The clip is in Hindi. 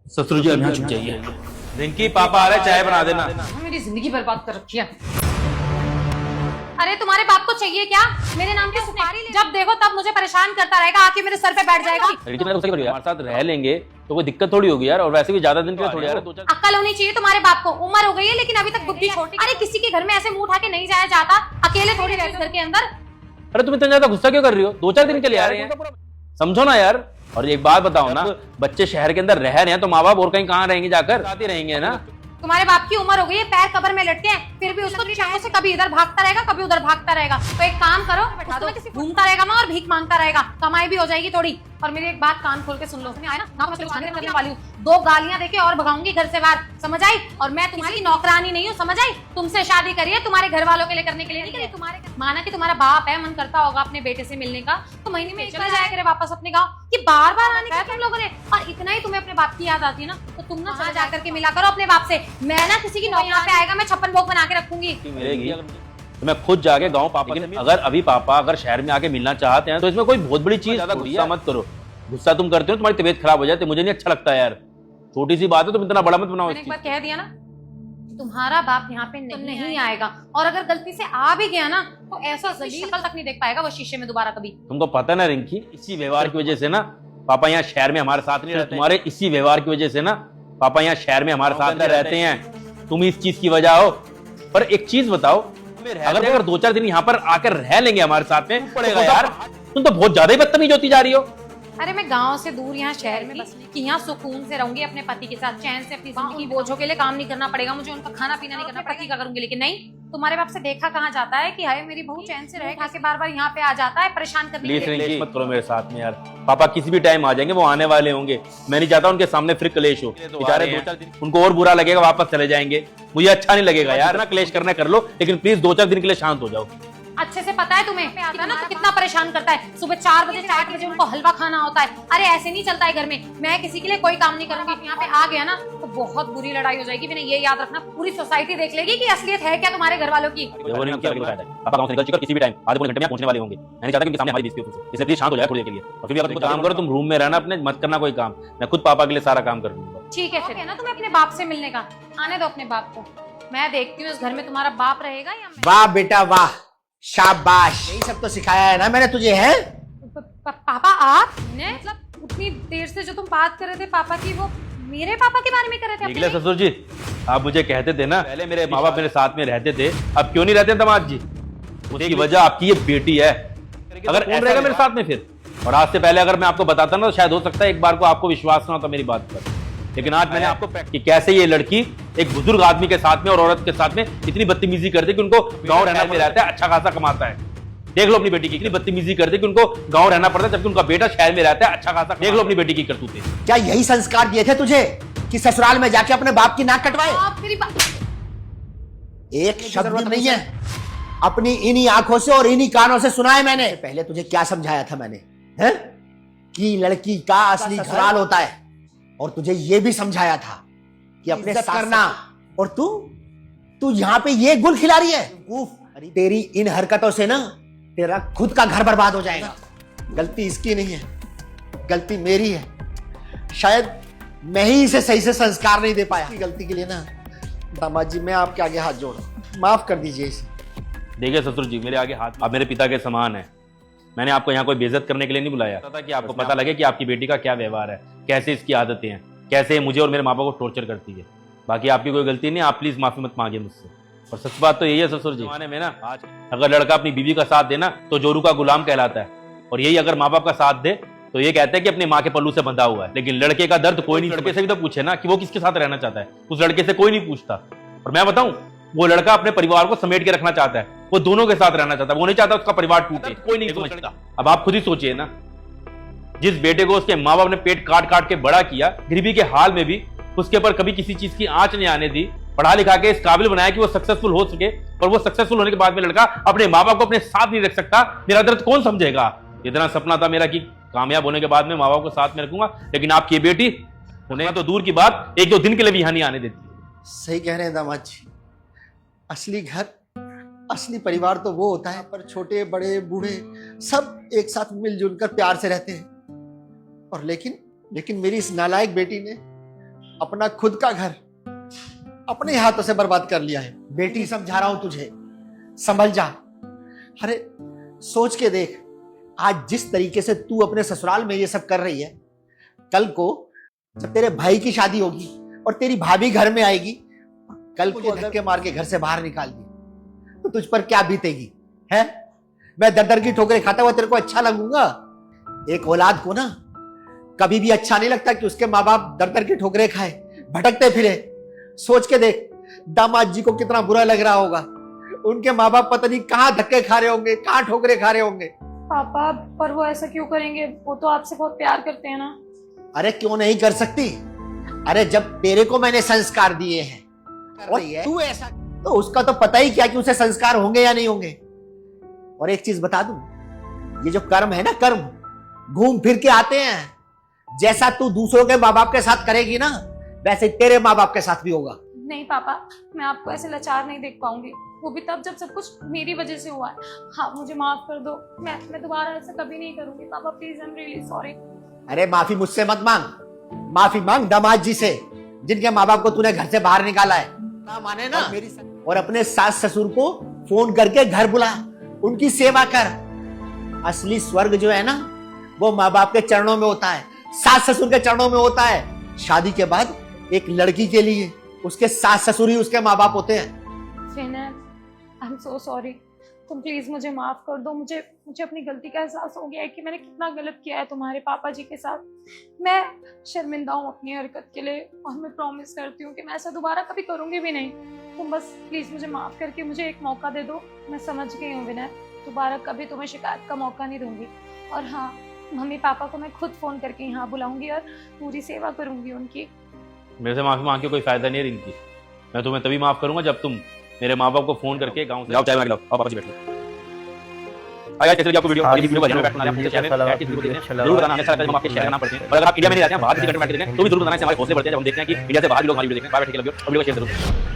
ससुर जी अब यहाँ चुप जाइए। रिंकी पापा आ रहे, चाय बना देना। मेरी जिंदगी बर्बाद कर रखी है। अरे तुम्हारे बाप को चाहिए क्या मेरे नाम की सुपारी? जब देखो तब मुझे परेशान करता रहेगा, आके मेरे सर पे बैठ जाएगा। रिंकी मैं तो हमारे साथ रह लेंगे तो कोई दिक्कत थोड़ी होगी यार, और वैसे भी ज्यादा दिन के लिए थोड़ी यार। अक्ल होनी चाहिए तुम्हारे बाप को, उम्र हो गई है लेकिन अभी तक बुद्धि छोटी। अरे किसी के घर में ऐसे मुंह उठा के नहीं जाया जाता, अकेले थोड़ी रहते घर के अंदर। अरे तुम इतना ज्यादा गुस्सा क्यों कर रही हो? 2-4 दिन के लिए आ रहे हैं, समझो ना यार। और एक बात बताओ ना, बच्चे शहर के अंदर रह रहे हैं तो माँ बाप और कहीं कहाँ रहेंगे, जाकर आते रहेंगे ना। तुम्हारे बाप की उम्र हो गई है, पैर कब्र में लटके हैं, फिर भी उसको चाहों से कभी इधर भागता रहेगा कभी उधर भागता रहेगा। तो एक काम करो, घूमता रहेगा ना और भीख मांगता रहेगा, कमाई भी हो जाएगी थोड़ी। और मेरी एक बात कान खोल के सुन लो, आया ना मैं खाने करने वाली हूँ, 2 गालियां देके और भगाऊंगी घर से बाहर, समझ आई? और मैं तुम्हारी नौकरानी नहीं हूँ, समझ आई? तुमसे शादी करी है तुम्हारे घर वालों के लिए, करने के लिए नहीं करी। तुम्हारे माना कि तुम्हारा बाप है, मन करता होगा अपने बेटे से मिलने का, तो महीने में चला जाया करे वापस अपने गाँव, कि बार बार आने का तुम लोगों ने। और इतना ही तुम्हें अपने बाप की याद आती है ना, तो तुम ना जाकर के मिला करो अपने बाप से। मैं ना किसी की नौकरी पे आएगा मैं 56 भोग बना के रखूंगी। मिलेगी तो मैं खुद जाके गाँव पापा, लेकिन अगर अभी पापा अगर शहर में आके मिलना चाहते हैं तो इसमें कोई बहुत बड़ी चीज, ज्यादा गुस्सा मत करो। गुस्सा तुम करते हो तुम्हारी तबीयत खराब हो जाती है, मुझे नहीं अच्छा लगता यार। छोटी सी बात है, तुम इतना बड़ा मत बनाओ। मैंने एक बार कह दिया ना, तुम्हारा बाप यहाँ पे नहीं आएगा, और अगर गलती से आ भी गया ना तो ऐसा जलील शक्ल तक नहीं देख पाएगा वो शीशे में दोबारा कभी। तुमको पता है ना रिंकी, इसी व्यवहार की वजह से ना पापा यहाँ शहर में हमारे साथ नहीं रहते। तुम्हारे इसी व्यवहार की वजह से ना पापा यहाँ शहर में हमारे साथ रहते हैं, तुम इस चीज की वजह हो। पर एक चीज बताओ, अगर 2-4 दिन यहाँ पर आकर रह लेंगे हमारे साथ में पड़ेगा यार। तुम तो बहुत ज्यादा ही बदतमीज होती जा रही हो। अरे मैं गांव से दूर यहाँ शहर में बसने की, यहाँ सुकून से रहूंगी अपने पति के साथ, चैन से अपनी जिंदगी, बोझों के लिए काम नहीं करना पड़ेगा मुझे, उनका खाना पीना नहीं करना पति का करूंगी। लेकिन नहीं, तुम्हारे बाप से देखा कहाँ जाता है कि हाय मेरी बहू चैन से रहे, खा के बार बार यहाँ पे आ जाता है परेशान करने के लिए। मत करो मेरे साथ में यार, पापा किसी भी टाइम आ जाएंगे, वो आने वाले होंगे। मैं नहीं चाहता उनके सामने फिर क्लेश हो, बेचारे 2-4 दिन उनको और बुरा लगेगा, वापस चले जाएंगे, मुझे अच्छा नहीं लगेगा यार। ना क्लेश करना कर लो, लेकिन प्लीज 2-4 दिन के लिए शांत हो जाओ। अच्छे से पता है तुम्हें आता है ना तो कितना परेशान करता है, सुबह 4 बजे 8 बजे उनको हलवा खाना होता है। अरे ऐसे नहीं चलता है घर में, मैं किसी के लिए कोई काम नहीं करूंगी। यहाँ पे आ गया ना तो बहुत बुरी लड़ाई हो जाएगी। मैंने ये याद रखना, पूरी सोसाइटी देख लेगी कि असलियत है क्या तुम्हारे घर वालों की। पापा गांव से निकल चुके, किसी भी टाइम आधे पौने घंटे में पहुंचने वाले होंगे। मैं नहीं चाहता कि सामने हमारी बेइज्जती हो, इसलिए प्लीज शांत हो जाए थोड़ी देर के लिए। और फिर भी अगर तुम काम करो, तुम रूम में रहना अपने, मत करना कोई काम, मैं खुद पापा के लिए सारा काम कर दूंगा। ठीक है फिर, है ना तुम्हें अपने बाप से मिलने का, आने दो अपने बाप को, मैं देखती हूँ इस घर में तुम्हारा बाप रहेगा या मैं। वाह बेटा वाह, शाबाश, यही सब तो सिखाया है ना मैंने तुझे, है? पापा आपने मतलब उतनी देर से जो तुम बात कर रहे थे पापा की, वो मेरे पापा के बारे में कर रहे थे? ससुर जी, आप मुझे कहते थे ना पहले मेरे माँ बाप मेरे साथ में रहते थे, अब क्यों नहीं रहते दामाद जी? उसकी वजह आपकी ये बेटी है। अगर ऐसा रहेगा मेरे साथ में फिर, और आज से पहले अगर मैं आपको बताता ना तो शायद हो सकता है एक बार को आपको विश्वास ना होता मेरी बात पर। लेकिन आज मैंने आपको कि कैसे ये लड़की एक बुजुर्ग आदमी के साथ में और औरत के साथ में इतनी बदतमीजी करती कि उनको गाँव रहना में रहता है, अच्छा खासा कमाता है। देख लो अपनी बेटी की, इतनी बदतमीजी करते कि उनको गाँव रहना पड़ता है जबकि उनका बेटा शहर में रहता है, अच्छा खासा। देख लो अपनी बेटी की करतूतें। क्या यही संस्कार दिए थे तुझे कि ससुराल में जाके अपने बाप की नाक कटवाए? एक शब्द नहीं है, अपनी इन्हीं आंखों से और इन्हीं कानों से सुना है मैंने। पहले तुझे क्या समझाया था मैंने, हैं? कि लड़की का असली ससुराल होता है, और तुझे ये भी समझाया था कि अपने साथ करना, और तू यहाँ पे ये गुल खिला रही है। तेरी इन हरकतों से ना तेरा खुद का घर बर्बाद हो जाएगा। गलती इसकी नहीं है, गलती मेरी है। शायद मैं ही इसे सही से संस्कार नहीं दे पाया। गलती के लिए ना दामाद जी, मैं आपके आगे हाथ जोड़ रहा हूं, माफ कर दीजिए इसे। देखिए ससुर जी, मेरे आगे हाथ, आप मेरे पिता के समान है। मैंने आपको यहाँ कोई बेइज्जत करने के लिए नहीं बुलाया था कि आपको पता लगे कि आपकी बेटी का क्या व्यवहार है, कैसे इसकी आदतें हैं, कैसे मुझे और मेरे माँ बाप को टॉर्चर करती है। बाकी आपकी कोई गलती नहीं, आप प्लीज माफी मत मांगिए मुझसे। और सच बात तो यही है ससुर जी, जमाने में ना आज अगर लड़का अपनी बीवी का साथ देना तो जोरू का गुलाम कहलाता है, और यही अगर माँ बाप का साथ दे तो ये कहते हैं कि अपनी माँ के पल्लू से बंधा हुआ है। लेकिन लड़के का दर्द कोई नहीं, लड़के से भी तो पूछे ना कि वो किसके साथ रहना चाहता है, उस लड़के से कोई नहीं पूछता। और मैं बताऊं, वो लड़का अपने परिवार को समेट के रखना चाहता है, वो दोनों के साथ रहना चाहता है, वो नहीं चाहता उसका परिवार टूटे, कोई नहीं समझता। अब आप खुद ही सोचिए ना, जिस बेटे को उसके माँ बाप ने पेट काट काट के बड़ा किया, गरीबी के हाल में भी उसके ऊपर कभी किसी चीज की आंच नहीं आने दी, पढ़ा लिखा के इस काबिल बनाया कि वो सक्सेसफुल हो सके, और वो सक्सेसफुल होने के बाद में लड़का अपने माँ बाप को अपने साथ नहीं रख सकता, मेरा दर्द कौन समझेगा? इतना सपना था मेरा कि कामयाब होने के बाद में माँ बाप को साथ में रखूंगा, लेकिन आपकी बेटी उन्हें तो दूर की बात 1-2 दिन के लिए भी यहाँ नहीं आने देती। सही कह रहे हैं दामाद जी, असली घर, असली परिवार तो वो होता है पर छोटे बड़े बूढ़े सब एक साथ मिलजुल कर प्यार से रहते हैं। और लेकिन मेरी इस नालायक बेटी ने अपना खुद का घर अपने हाथों से बर्बाद कर लिया है। बेटी समझा रहा हूं तुझे, संभल जा। अरे सोच के देख, आज जिस तरीके से तू अपने ससुराल में ये सब कर रही है, कल को जब तेरे भाई की शादी होगी और तेरी भाभी घर में आएगी, कल को धक्के मार के घर से बाहर निकाल दी तो तुझ पर क्या बीतेगी है? मैं दर दर की ठोकरें खाता हुआ तेरे को अच्छा लगूंगा? एक औलाद को ना कभी भी अच्छा नहीं लगता कि उसके माँ बाप दर दर की ठोकरें खाए, भटकते फिरे। सोच के देख, दामाद जी को कितना बुरा लग रहा होगा। उनके माँ बाप पता नहीं कहाँ धक्के खा रहे होंगे, कहाँ ठोकरें खा रहे होंगे। पापा पर वो ऐसा क्यों करेंगे? वो तो आपसे बहुत प्यार करते हैं ना। अरे क्यों नहीं कर सकती? अरे जब तेरे को मैंने संस्कार दिए हैं और तू ऐसा, तो उसका तो पता ही क्या कि उसे संस्कार होंगे या नहीं होंगे। और एक चीज बता दूं, ये जो कर्म है ना, कर्म घूम फिर के आते हैं। जैसा तू दूसरों के माँ बाप के साथ करेगी ना, वैसे तेरे माँ बाप के साथ भी होगा। नहीं पापा, मैं आपको ऐसे लाचार नहीं देख पाऊंगी, वो भी तब जब सब कुछ मेरी वजह से हुआ है। हाँ, मुझे माफ कर दो, मैं दोबारा ऐसा कभी नहीं करूंगी। पापा please, I am really sorry. अरे माफी मुझसे मत मांग, माफी मांग दामाद जी से, जिनके माँ बाप को तूने घर से बाहर निकाला है। ना माने ना, और अपने सास ससुर को फोन करके घर बुला, उनकी सेवा कर। असली स्वर्ग जो है ना, वो माँ बाप के चरणों में होता है, सास ससुर के चरणों में होता है। शादी के बाद एक लड़की के लिए उसके सास ससुर ही उसके माँ बाप होते हैं। विनय, आई एम सो सॉरी। तुम प्लीज मुझे माफ कर दो। मुझे अपनी गलती का एहसास हो गया है कि मैंने कितना गलत किया है तुम्हारे पापा जी के साथ। मैं शर्मिंदा हूँ अपनी हरकत के लिए, और मैं प्रॉमिस करती हूँ कि मैं ऐसा दोबारा कभी करूंगी भी नहीं। तुम बस प्लीज मुझे माफ करके मुझे एक मौका दे दो। मैं समझ गई हूँ विनय, दोबारा कभी तुम्हें शिकायत का मौका नहीं दूंगी। और हाँ, मम्मी पापा को मैं खुद फोन करके यहाँ बुलाऊंगी और पूरी सेवा करूंगी उनकी। मेरे से माफी मांग के कोई फायदा नहीं है इनकी। मैं तुम्हें तभी माफ करूंगा जब तुम मेरे माँ बाप को फोन करके गांव से जाओ, चाय बना के लाओ, आप पापा जी बैठ लो। अगर कैसे आपको वीडियो वीडियो को बैठना है, जरूर बताना। अच्छा लगता है हम आपके शेयर करना पड़ते हैं, और अगर आप इंडिया में नहीं रहते हैं, बाहर किसी कंट्री में रहते हैं, तो भी जरूर बताना। हमारे हौसले बढ़ते हैं जब हम देखते हैं कि इंडिया से बाहर भी लोग हमारी वीडियो देख रहे हैं। बाय बैठ के लव यू, और वीडियो को शेयर जरूर।